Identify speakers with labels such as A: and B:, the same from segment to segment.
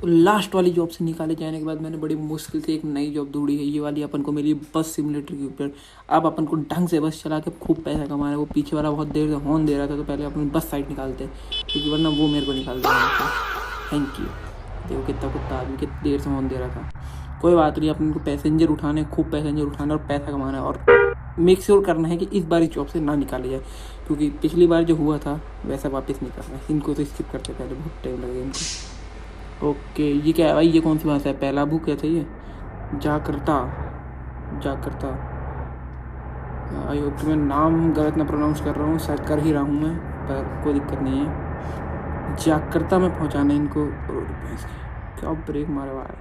A: तो लास्ट वाली जॉब से निकाले जाने के बाद मैंने बड़ी मुश्किल से एक नई जॉब ढूंढी है। ये वाली अपन को मिली बस सिमुलेटर के ऊपर। अब अपन को ढंग से बस चला के खूब पैसा कमाना है। वो पीछे वाला बहुत देर से हॉर्न दे रहा था, तो पहले अपनी बस साइड निकालते क्योंकि वरना वो मेरे को निकाल देगा। Thank you. देखो कितना कुत्ता आदमी कितनी देर से हॉर्न दे रहा था। कोई बात नहीं, अपन को पैसेंजर उठाने, खूब पैसेंजर उठाना और पैसा कमाना है और मेक श्योर करना है कि इस बार इस जॉब से ना निकाले जाए, क्योंकि पिछली बार जो हुआ था वैसा वापस नहीं करना है। इनको तो स्किप करते पहले, बहुत टाइम लगेगा इनको। ओके, ये क्या है भाई? ये कौन सी भाषा है? पहला बुक क्या था ये? जाकर्ता। जाकर्ता। आई होप कि मैं नाम गलत ना प्रोनाउंस कर रहा हूँ, शायद कर ही रहा हूँ मैं, पर कोई दिक्कत नहीं है। जाकर्ता में पहुँचाना है इनको। क्या ब्रेक मारे भाई,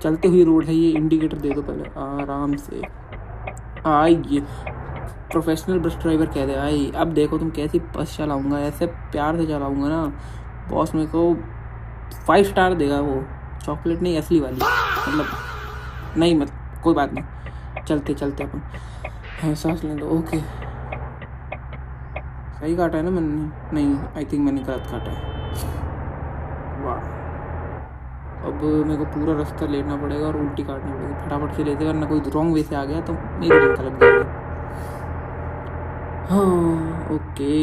A: चलते हुई रोड है ये। इंडिकेटर दे दो पहले आराम से। ये प्रोफेशनल बस ड्राइवर कह दे भाई। अब देखो तुम कैसी बस चलाऊंगा, ऐसे प्यार से चलाऊंगा ना, बॉस मेरे को 5 स्टार देगा। वो चॉकलेट नहीं, असली वाली, मतलब नहीं, मत कोई बात नहीं, चलते चलते अपन। हाँ, सांस लें दो। ओके, सही काटा है ना मैंने? नहीं, आई थिंक मैंने गलत काटा है। वाह, अब मेरे को पूरा रास्ता लेना पड़ेगा और उल्टी काटनी पड़ेगी। फटाफट से लेते, वरना कोई रॉन्ग वे से आ गया तो मेरी जनता लग जाएगी। हाँ ओके,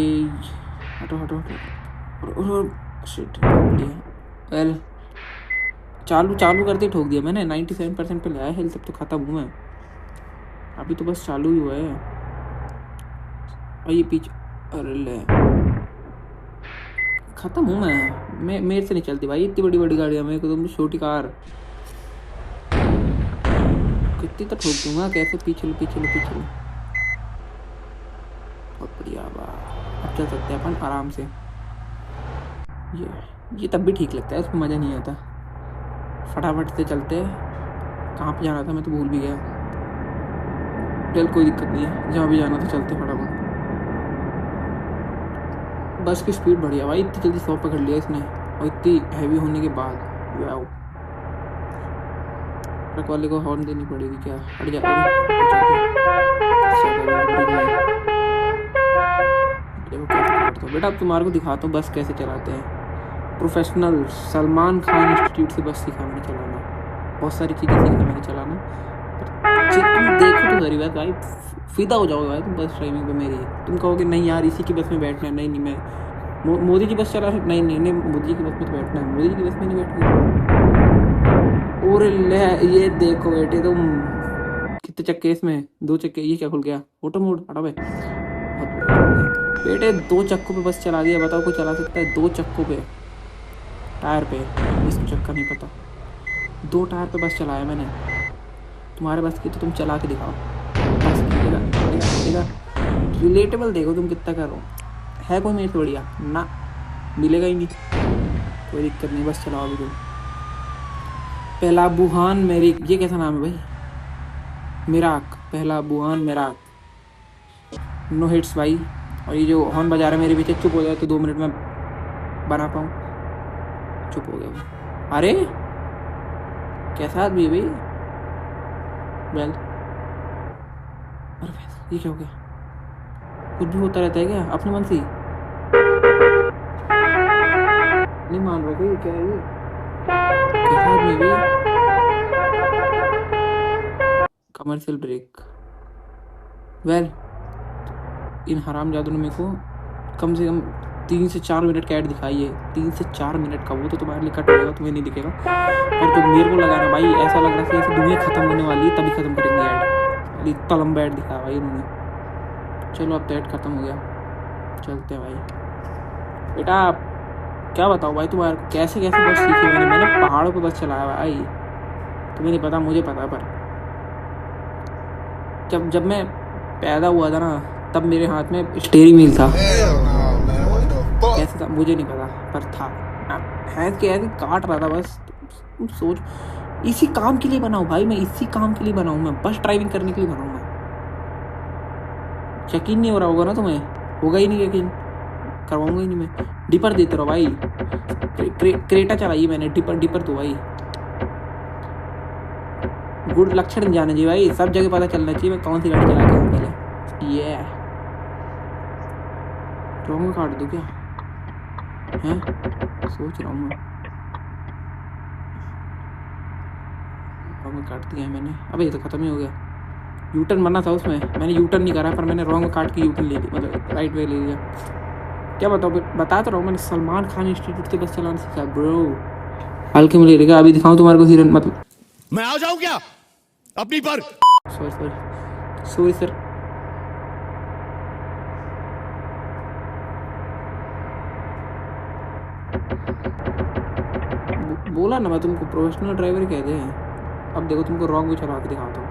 A: हटो हटो हटो। शिट, वेल चालू करते ही ठोक दिया मैंने। 97% पे लाया हेल्थ, तब तो खत्म हूँ मैं। अभी तो बस चालू ही हुआ है। और ये पीछे, अरे ले, खत्म हूँ मैं मेरे से नहीं चलती भाई इतनी बड़ी बड़ी गाड़ियाँ। मेरे को तुम छोटी कार कितनी तो ठोक दूंगा। कैसे? पीछे लो पीछे लो पीछे लो। बहुत बढ़िया, वाह, अब चल सकते हैं अपन आराम से। ये तब भी ठीक लगता है, उसमें मज़ा नहीं आता। फटाफट से चलते हैं। कहाँ पे जाना था मैं तो भूल भी गया। चल कोई दिक्कत नहीं है, जहाँ भी जाना था चलते फटाफट। बस की स्पीड बढ़िया भाई, इतनी जल्दी 100 पकड़ लिया इसने, और इतनी हैवी होने के बाद। वाओ, ट्रक वाले को हॉर्न देनी पड़ेगी क्या? हट जा बेटा। अब तुम्हारे को दिखाता हूँ बस कैसे चलाते हैं। प्रोफेशनल सलमान खान इंस्टीट्यूट से बस सीखा मैंने चलाना। बहुत सारी चीज़ें सीखा मैंने चलाना। तुम देखो तो सारी बात भाई, फिदा हो जाओगे भाई तुम बस ड्राइविंग पे मेरी। तुम कहोगे नहीं यार इसी की बस में बैठना है। नहीं, मैं मोदी की बस चला। नहीं, मोदी की बस में तो बैठना है, मोदी की बस में नहीं बैठना। और ले, ये देखो बेटे तुम, कितने चक्के इसमें? 2 चक्के। ये क्या खुल गया? ऑटो मोड, हटा बे। बेटे 2 चक्कों पे बस चला दिया। बताओ कोई चला सकता है 2 चक्कों पे? टायर पे, इसको चक्का नहीं पता। 2 टायर पे बस चलाया मैंने। तुम्हारे बस की तो तुम चला के दिखाओ। रिलेटेबल देखो तुम कितना करो है। कोई मेरे से बढ़िया ना मिलेगा ही नहीं। कोई दिक्कत नहीं, बस चलाओ अभी तुम। पहला बुहान मेरी, ये कैसा नाम है भाई? मेराक, पहला बुहान मेराक। नो हिट्स भाई। और ये जो हॉर्न बजा रहा है मेरे पीछे, चुप हो जाए तो 2 मिनट में बना पाऊँ। चुप हो गया। अरे कैसा आदमी है भाई? वेल, अरे ये क्या हो गया? कुछ भी होता रहता है क्या अपने मन से? नहीं मान रहा कोई, क्या है ये? कैसा आदमी है? Commercial break. वेल, इन हरामजादों ने मेरे को कम से कम 3 से 4 मिनट का ऐड दिखाई है। 3 से 4 मिनट का। वो तो तुम्हारे लिए कट होगा, तुम्हें नहीं दिखेगा, पर जो मेरे को लगा ना भाई, ऐसा लग रहा है जैसे दुनिया खत्म होने वाली है तभी खत्म करेंगे ऐड। इतना लंबा ऐड दिखाया भाई उन्होंने। चलो अब तो ऐड खत्म हो गया, चलते हैं भाई। बेटा क्या बताओ भाई तुम्हारे को कैसे कैसे बस सीखी मैंने पहाड़ों पर बस चलाया भाई। तुम्हें नहीं पता, मुझे पता। पर जब मैं पैदा हुआ था ना, तब मेरे हाथ में स्टीयरिंग व्हील था। कैसे था मुझे नहीं पता, पर था। है क्या, काट रहा था बस। तुम सोच, इसी काम के लिए बनाऊं भाई मैं, इसी काम के लिए बनाऊं मैं, बस ड्राइविंग करने के लिए बनाऊं मैं। यकीन नहीं हो रहा होगा ना तुम्हें? होगा ही नहीं यकीन, करवाऊंगा ही नहीं मैं। डिपर देते रहो भाई। क्रेटा चलाई मैंने, डिपर तो भाई। गुड लक्षण नहीं जाने चाहिए भाई, सब जगह पता चलना चाहिए मैं कौन सी गाड़ी चला के हूँ पहले। ये रॉन्ग काट दूँ क्या? हैं, सोच रहा हूँ मैं। रॉन्ग में काट दिया है मैंने। अबे ये तो ख़त्म ही हो गया। यू टर्न मरना था उसमें, मैंने यू टर्न नहीं करा पर मैंने रॉन्ग में काट के यू टर्न ले लिया, मतलब राइट वे ले लिया। क्या बताओ, बता तो रहा हूँ, मैंने सलमान खान इंस्टीट्यूट से बस चलाना सीखा ब्रो। हल्के में ले लेगा। अभी दिखाऊँ तुम्हारे को सीरन, मतलब
B: मैं आ जाऊँ क्या अपनी पर?
A: Sorry sorry sorry sir. बोला ना मैं तुमको प्रोफेशनल ड्राइवर कहते हैं। अब देखो तुमको रॉन्ग में चला के दिखाता हूँ।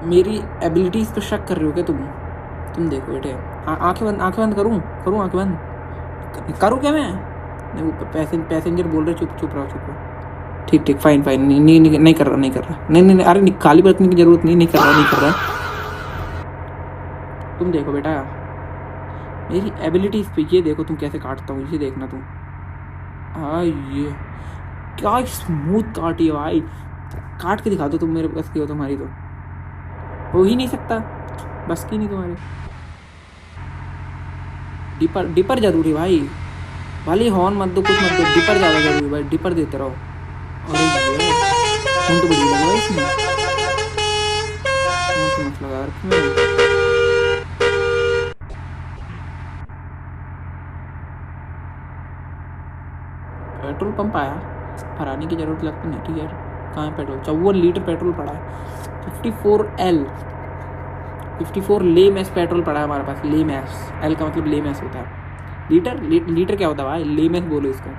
A: मेरी एबिलिटीज पे शक कर रहे हो क्या तुम देखो बेटे। आंखें बंद करूँ आंखें बंद करूँ क्या मैं? नहीं, वो पैसेंजर बोल रहे चुप रहो। ठीक फाइन नहीं कर रहा नहीं। अरे खाली बरतने की जरूरत नहीं कर रहा। तुम देखो बेटा मेरी एबिलिटीज पे, ये देखो तुम कैसे काटता हूँ, इसे देखना तुम। हाँ ये क्या स्मूथ काटी है भाई। काट के दिखा दो तुम, मेरे बस की हो तुम्हारी तो हो ही नहीं सकता, बस की नहीं तुम्हारी। डिपर जरूरी भाई, भले हॉर्न मत दो कुछ मत दो, डिपर ज़्यादा जरूरी भाई, डिपर देते रहो। अरे ये तो बढ़िया लगा इसमें, मत लगा यार। पेट्रोल पंप आया, भराने की जरूरत लगती नहीं थी यार। कहाँ है पेट्रोल? 54 लीटर पेट्रोल पड़ा है। 54 लेम एस पेट्रोल पड़ा है हमारे पास। लेम एस, एल का मतलब लेम एस होता है। लीटर क्या होता है भाई? लेम एस बोलो इसको।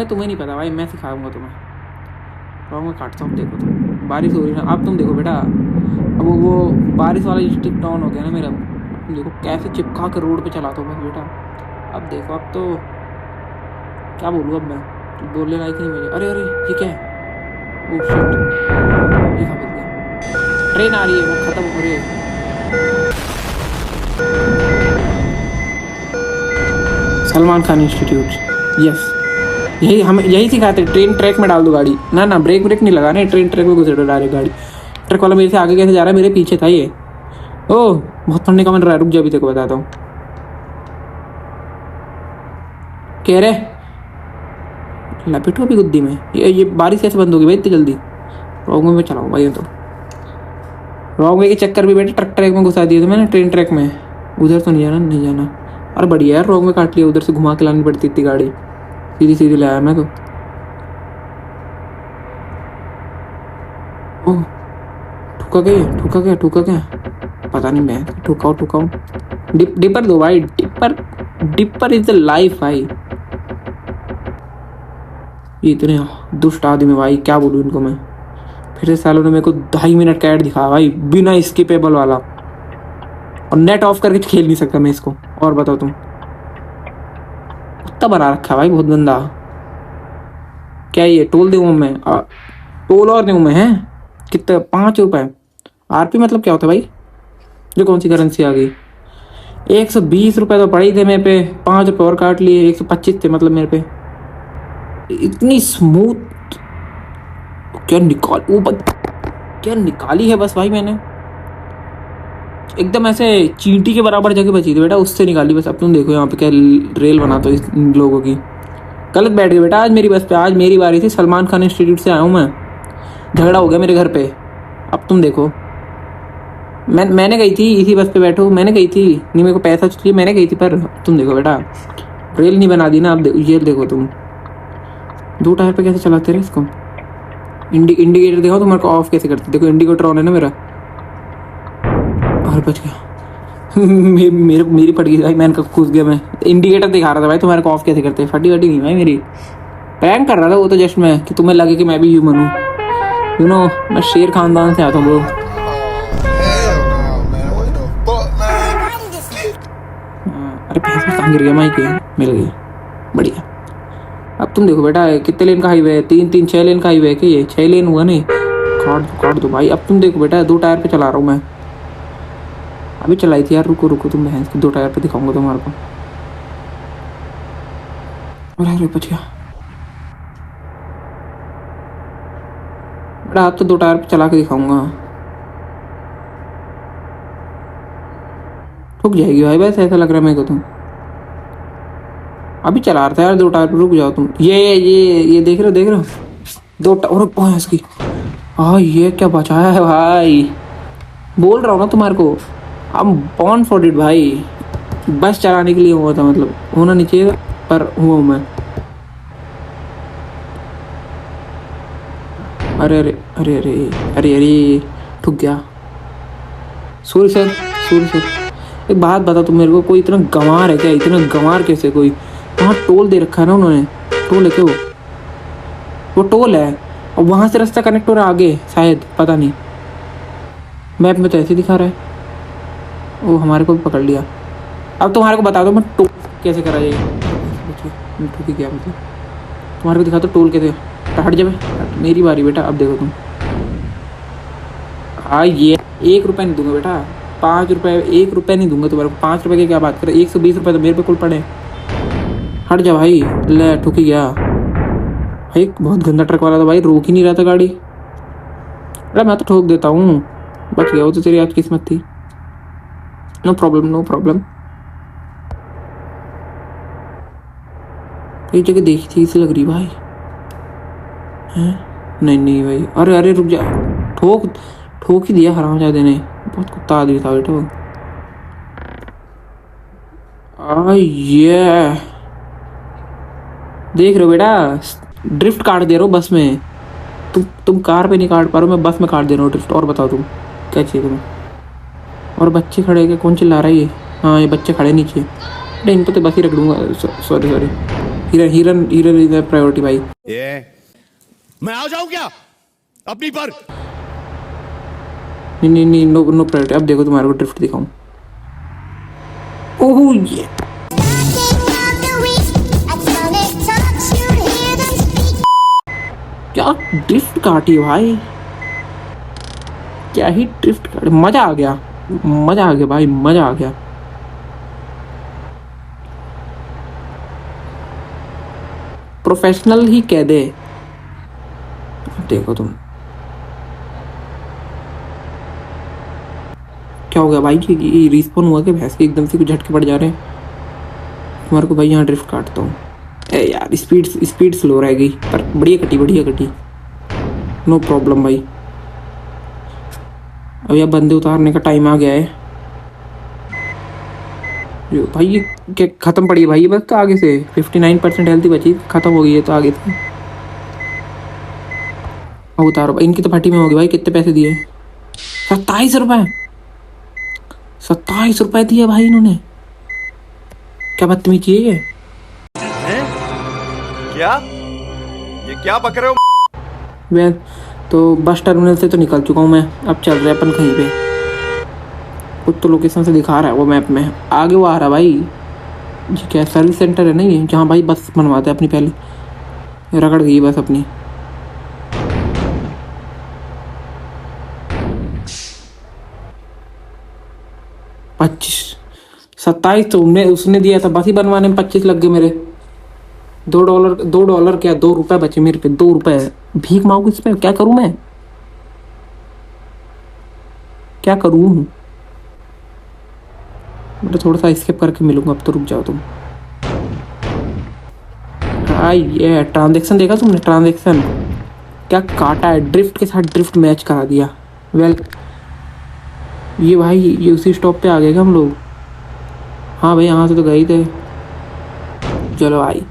A: तुम्हें नहीं पता भाई, मैं सिखाऊंगा तुम्हें। रॉन्ग में काटता हूँ, देखो तुम। बारिश हो रही है ना, अब तुम देखो बेटा। अब वो बारिश वाला स्टिक डाउन हो गया ना मेरा। तुम देखो कैसे चिपका कर रोड पे चलाता हूँ बस बेटा। अब देखो, अब तो क्या बोलूँ अब मैं, बोलने लायक नहीं मुझे। अरे ये क्या है? ओह शिट, ये कहाँ बच गया? ट्रेन आ रही है, वो खत्म हो रही है। सलमान खान इंस्टीट्यूट, यस यही सिखाते। ट्रेन ट्रैक में डाल दो गाड़ी, ना ब्रेक नहीं लगाना है, ट्रेन ट्रैक में घुसे दो डायरेक्ट गाड़ी। ट्रक वाला मेरे से आगे कैसे जा रहा है? मेरे पीछे था ये। ओह बहुत पढ़ने का मन रहा है, रुक जा अभी तेरे को बताता हूँ। कह रहे लपेटो अभी गुद्दी में। ये बारिश कैसे बंद होगी भाई इतनी जल्दी? रॉन्ग वे में चलाओ भाई। तो रॉन्ग वे के चक्कर भी बेटे ट्रक ट्रैक में घुसा दिए थे मैंने, ट्रेन ट्रैक में। उधर तो नहीं जाना। अरे बढ़िया यार, रॉन्ग वे काट लिया, उधर से घुमा के लानी पड़ती इतनी गाड़ी, सीधी ले आया मैं तो। ओह ठुका क्या पता नहीं, मैं ठुका हूँ। डिपर दो भाई, डिपर इज द लाइफ भाई। ये इतने दुष्ट आदमी भाई, क्या बोलूँ इनको मैं। फिर से सालों ने मेरे को 2.5 मिनट का ऐड दिखाया भाई, बिना स्किपेबल वाला, और नेट ऑफ करके खेल नहीं सकता मैं इसको। और बताओ तुम, कुत्ता बना रखा है भाई बहुत गंदा। क्या ये टोल दूँ मैं? टोल और दूँ मैं? है कितने? 5 रुपए। आरपी मतलब क्या होता है भाई? जो कौन सी करेंसी आ गई? 120 रुपए तो पड़े थे मेरे पे, 5 रुपए और काट लिए, 125 थे मतलब मेरे पे। इतनी स्मूथ क्या निकाली है बस भाई मैंने, एकदम ऐसे चींटी के बराबर जगह बची थी बेटा, उससे निकाली बस। अब तुम देखो यहाँ पे क्या रेल बनाता हूँ इन लोगों की। गलत बैठ गई बेटा आज मेरी बस पे, आज मेरी बारी थी। सलमान खान इंस्टीट्यूट से आया हूँ मैं, झगड़ा हो गया मेरे घर पे। अब तुम देखो, मैंने गई थी इसी बस पे बैठो, मैंने गई थी नहीं, मेरे को पैसा चाहिए, मैंने गई थी। पर तुम देखो बेटा, रेल नहीं बना दी ना। अब ये देखो तुम, 2 टायर पे कैसे चलाते रहे इसको। इंडिकेटर देखो तुम्हारे को ऑफ कैसे करते। देखो इंडिकेटर ऑन है ना मेरा, और बच गया। मेरी फट गई भाई, मैंने कब घुस गया मैं। इंडिकेटर दिखा रहा था भाई तुम्हारे को ऑफ कैसे करते। फटी नहीं भाई मेरी, प्रैंक कर रहा था वो तो जस्ट मैं, कि तुम्हें लगे कि मैं भी ह्यूमन हूँ। यू नो मैं शेर खानदान से आता हूँ ब्रो। अरे भैंस में कहाँ गिर गया माइक? मिल गया, बढ़िया। अब तुम देखो बेटा, कितने लेन का हाईवे है? 6 लेन का हाईवे है कि ये 6 लेन हुआ नहीं? काट दो भाई। अब तुम देखो बेटा, 2 टायर पे चला रहा हूँ मैं, अभी चलाई थी यार। रुको तुम भैंस की, 2 टायर पे दिखाऊंगा तुम्हारे को। अरे बच गया बेटा, अब तो 2 टायर पे चला के दिखाऊंगा। ठुक जाएगी भाई, बस ऐसा लग रहा है मेरे को तो। अभी चला रहा था यार 2 टायर पे, रुक जाओ तुम। ये देख रहे हो 2 टायर और इसकी। हाँ ये क्या बचाया है भाई, बोल रहा हूँ ना तुम्हारे को, हम बॉर्न फॉर इट भाई। बस चलाने के लिए हुआ था, मतलब होना नहीं चाहिए पर हुआ हूँ मैं। अरे अरे अरे अरे अरे अरे ठुक गया। Sorry sir, sorry sir. एक बात बता तुम मेरे को, कोई इतना गंवार है क्या? इतना गंवार कैसे कोई? वहाँ टोल दे रखा है ना उन्होंने, टोल है क्या वो टोल है, और वहाँ से रास्ता कनेक्ट हो रहा है आगे शायद, पता नहीं, मैप में तो ऐसे दिखा रहा है। वो हमारे को भी पकड़ लिया। अब तुम्हारे को बता दो मैं टोल कैसे करा जाए। ठुक ही गया मतलब, तुम्हारे को दिखा दो टोल कैसे। हट जाए, मेरी बारी बेटा, अब देखो तुम। हाँ ये 1 रुपये नहीं दूंगा बेटा, 5 रुपये, 1 रुपये नहीं दूंगा तुम्हारे को। 5 रुपये की क्या बात करें, 120 रुपये तो मेरे पे कुल पड़े। हट जा भाई, ले ठुक ही गया भाई। बहुत गंदा ट्रक वाला था भाई, रोक ही नहीं रहा था गाड़ी। अरे मैं तो ठोक देता हूँ, बच गया। वो तो तेरी आज किस्मत थी। No problem, no problem. कई जगह देखी थी इसे लग रही भाई हैं? नहीं नहीं भाई, अरे अरे रुक जा, ठोक ही दिया हरामजादे ने। बहुत कुत्ता आदमी था बेटा वो। ये देख रहे हो बेटा, ड्रिफ्ट काट दे रहे हो बस में। तुम कार पे नहीं काट पा रहे हो, मैं बस में काट दे रहा हूँ ड्रिफ्ट। और बताओ तुम क्या चाहिए तुम्हें? और बच्चे खड़े हैं, कौन चिल्ला रहा है ये? हाँ ये बच्चे खड़े नीचे, अरे इनको तो बस ही रख दूंगा। सॉरी सॉरी, हिरन हिरन इधर प्रायोरिटी भाई।
B: ये मैं आ जाऊं क्या अपनी पर?
A: नहीं नहीं नहीं, नो नो प्रायोरिटी। अब देखो तुम्हारे को ड्रिफ्ट दिखाऊं। ओह ये क्या ड्रिफ्ट काटी भाई, क्या ही ड्रिफ्ट काटी। मजा आ गया, मजा आ गया भाई, मजा आ गया। प्रोफेशनल ही कह दे। देखो तुम, क्या हो गया भाई? ये रिस्पॉन हुआ कि भैंस के एकदम से कुछ झटके पड़ जा रहे हैं तुम्हारे को भाई। यहाँ ड्रिफ्ट काटता हूँ। ए यार स्पीड स्लो रह गई, पर बढ़िया कटी, बढ़िया कटी। नो प्रॉब्लम भाई। अब यह बंदे उतारने का टाइम आ गया है भाई। ये क्या खत्म पड़ी है भाई? बस तो आगे से 59% हेल्थ ही बची, खत्म हो गई है तो आगे से। अब उतारो, इनकी तो फटी में होगी भाई। कितने पैसे दिए? 27 रुपये, 27 रुपये दिए भाई इन्होंने। क्या बदतमीजी है ये?
C: क्या ये क्या बक रहे हो?
A: वेल तो बस टर्मिनल से तो निकल चुका हूँ मैं। अब चल रहे अपन कहीं पे, कुछ तो लोकेशन से दिखा रहा है वो मैप में। आगे वो आ रहा भाई जी, क्या सर्विस सेंटर है ना ये, जहाँ भाई बस बनवाते हैं अपनी। पहले रगड़ गई बस अपनी। $25, 27 तो उसने दिया था, बस ही बनवाने में 25 लग गए मेरे। $2 क्या, ₹2 बचे मेरे पे। ₹2 भीख मांगू इसमें? क्या करूं मैं, क्या करूं? मैं थोड़ा सा स्किप करके मिलूंगा अब तो, रुक जाओ तुम। हाँ ये ट्रांजैक्शन देखा तुमने? ट्रांजैक्शन क्या काटा है, ड्रिफ्ट के साथ ड्रिफ्ट मैच करा दिया। वेल ये भाई, ये उसी स्टॉप पे आ गए क्या हम लोग? हाँ भाई यहाँ से तो गए थे। चलो भाई,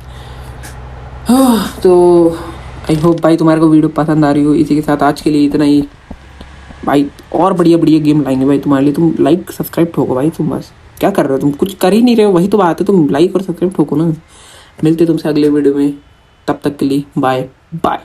A: तो आई होप भाई तुम्हारे को वीडियो पसंद आ रही हो। इसी के साथ आज के लिए इतना ही भाई। और बढ़िया बढ़िया गेम लाएंगे भाई तुम्हारे लिए। तुम लाइक सब्सक्राइब ठोको भाई। तुम बस क्या कर रहे हो? तुम कुछ कर ही नहीं रहे हो, वही तो बात है। तुम लाइक और सब्सक्राइब ठोको ना। मिलते तुमसे अगले वीडियो में, तब तक के लिए बाय बाय।